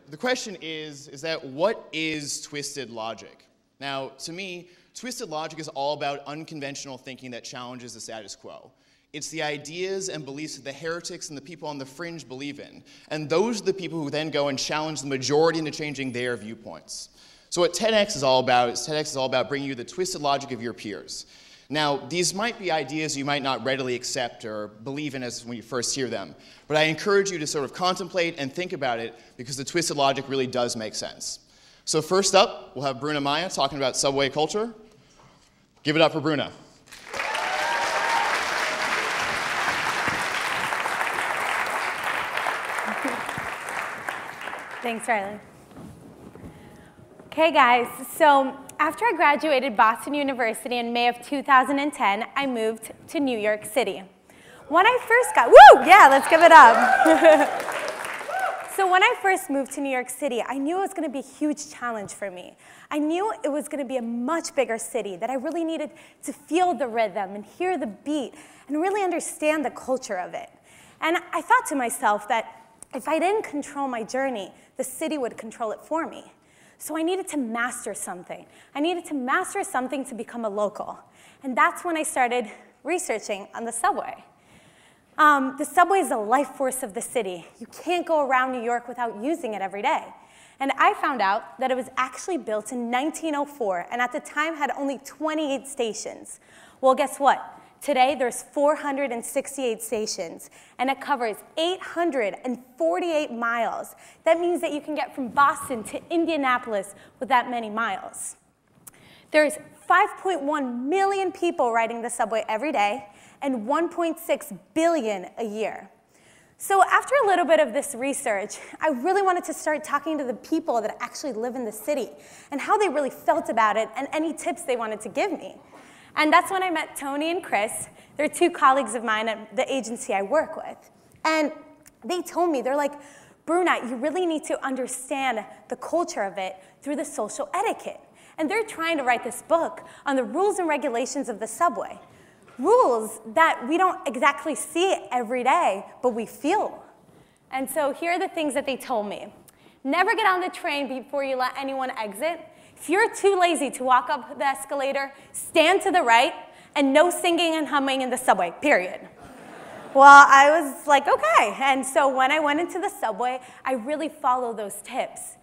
the question is that what is twisted logic? Now, to me, twisted logic is all about unconventional thinking that challenges the status quo. It's the ideas and beliefs that the heretics and the people on the fringe believe in. And those are the people who then go and challenge the majority into changing their viewpoints. So what TEDx is all about is TEDx is all about bringing you the twisted logic of your peers. Now, these might be ideas you might not readily accept or believe in as when you first hear them. But I encourage you to sort of contemplate and think about it because the twisted logic really does make sense. So first up, we'll have Bruna Maia talking about subway culture. Give it up for Bruna. Thanks, Riley. Okay, guys, so after I graduated Boston University in May of 2010, I moved to New York City. When I first got, woo, yeah, let's give it up. So when I first moved to New York City, I knew it was going to be a huge challenge for me. I knew it was going to be a much bigger city, that I really needed to feel the rhythm and hear the beat and really understand the culture of it. And I thought to myself that if I didn't control my journey, the city would control it for me. So I needed to master something. I needed to master something to become a local. And that's when I started researching on the subway. The subway is the life force of the city. You can't go around New York without using it every day. And I found out that it was actually built in 1904, and at the time had only 28 stations. Well, guess what? Today, there's 468 stations, and it covers 848 miles. That means that you can get from Boston to Indianapolis with that many miles. There's 5.1 million people riding the subway every day, and 1.6 billion a year. So after a little bit of this research, I really wanted to start talking to the people that actually live in the city, and how they really felt about it, and any tips they wanted to give me. And that's when I met Tony and Chris. They're two colleagues of mine at the agency I work with. And they told me, they're like, Bruna, you really need to understand the culture of it through the social etiquette. And they're trying to write this book on the rules and regulations of the subway. Rules that we don't exactly see every day, but we feel. And so here are the things that they told me. Never get on the train before you let anyone exit. If you're too lazy to walk up the escalator, stand to the right, and no singing and humming in the subway, period. Well, I was like, okay. And so when I went into the subway, I really followed those tips.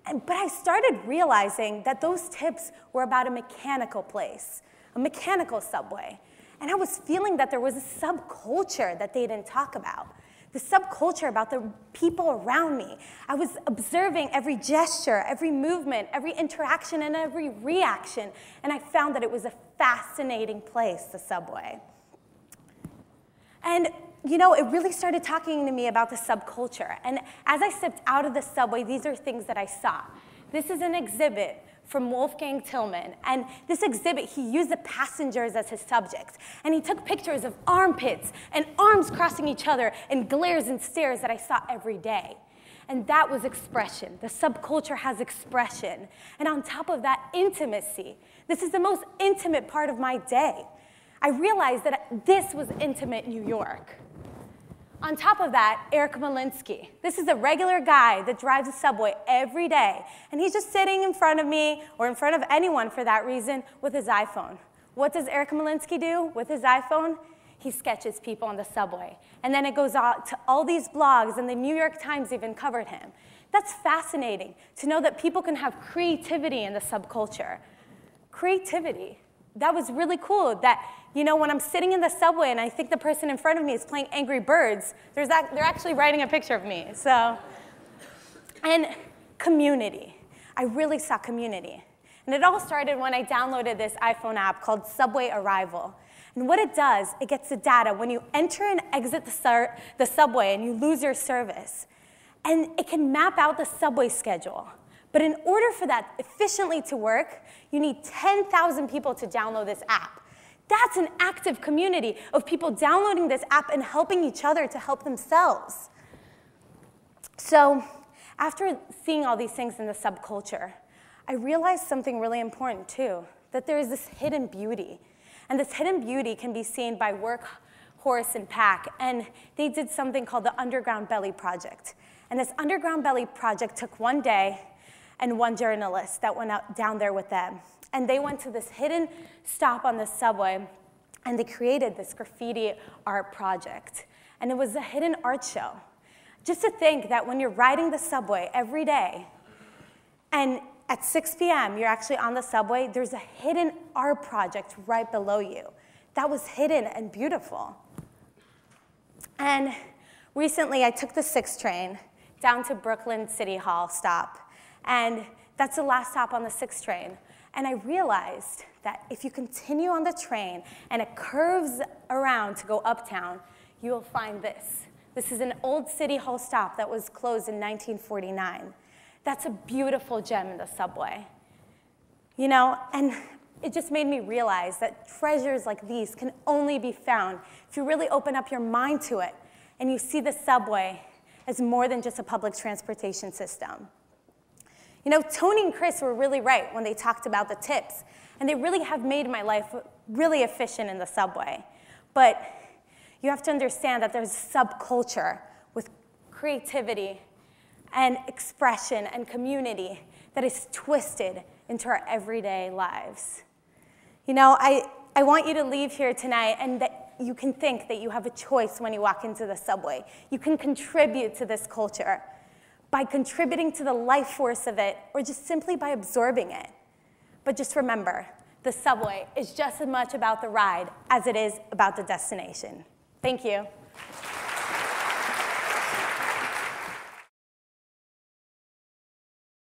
But I started realizing that those tips were about a mechanical place, a mechanical subway. And I was feeling that there was a subculture that they didn't talk about. The subculture about the people around me. I was observing every gesture, every movement, every interaction, and every reaction. And I found that it was a fascinating place, the subway. And you know, it really started talking to me about the subculture. And as I stepped out of the subway, these are things that I saw. This is an exhibit from Wolfgang Thurman. And this exhibit, he used the passengers as his subjects. And he took pictures of armpits and arms crossing each other and glares and stares that I saw every day. And that was expression. The subculture has expression. And on top of that, intimacy. This is the most intimate part of my day. I realized that this was intimate New York. On top of that, Eric Malinsky. This is a regular guy that drives a subway every day, and he's just sitting in front of me, or in front of anyone for that reason, with his iPhone. What does Eric Malinsky do with his iPhone? He sketches people on the subway. And then it goes out to all these blogs, and the New York Times even covered him. That's fascinating, to know that people can have creativity in the subculture. Creativity. That was really cool, that, you know, when I'm sitting in the subway and I think the person in front of me is playing Angry Birds, they're actually writing a picture of me. So, and community. I really saw community. And it all started when I downloaded this iPhone app called Subway Arrival. And what it does, it gets the data when you enter and exit the subway and you lose your service. And it can map out the subway schedule. But in order for that efficiently to work, you need 10,000 people to download this app. That's an active community of people downloading this app and helping each other to help themselves. So after seeing all these things in the subculture, I realized something really important too, that there is this hidden beauty. And this hidden beauty can be seen by horse and pack, and they did something called the Underground Belly Project. And this Underground Belly Project took one day and one journalist that went out down there with them. And they went to this hidden stop on the subway, and they created this graffiti art project. And it was a hidden art show. Just to think that when you're riding the subway every day, and at 6 p.m. you're actually on the subway, there's a hidden art project right below you. That was hidden and beautiful. And recently I took the 6 train down to Brooklyn City Hall stop. And that's the last stop on the 6 train. And I realized that if you continue on the train and it curves around to go uptown, you will find this. This is an old City Hall stop that was closed in 1949. That's a beautiful gem in the subway. You know, and it just made me realize that treasures like these can only be found if you really open up your mind to it and you see the subway as more than just a public transportation system. You know, Tony and Chris were really right when they talked about the tips, and they really have made my life really efficient in the subway. But you have to understand that there's a subculture with creativity and expression and community that is twisted into our everyday lives. You know, I want you to leave here tonight and that you can think that you have a choice when you walk into the subway. You can contribute to this culture by contributing to the life force of it or just simply by absorbing it. But just remember, the subway is just as much about the ride as it is about the destination. Thank you.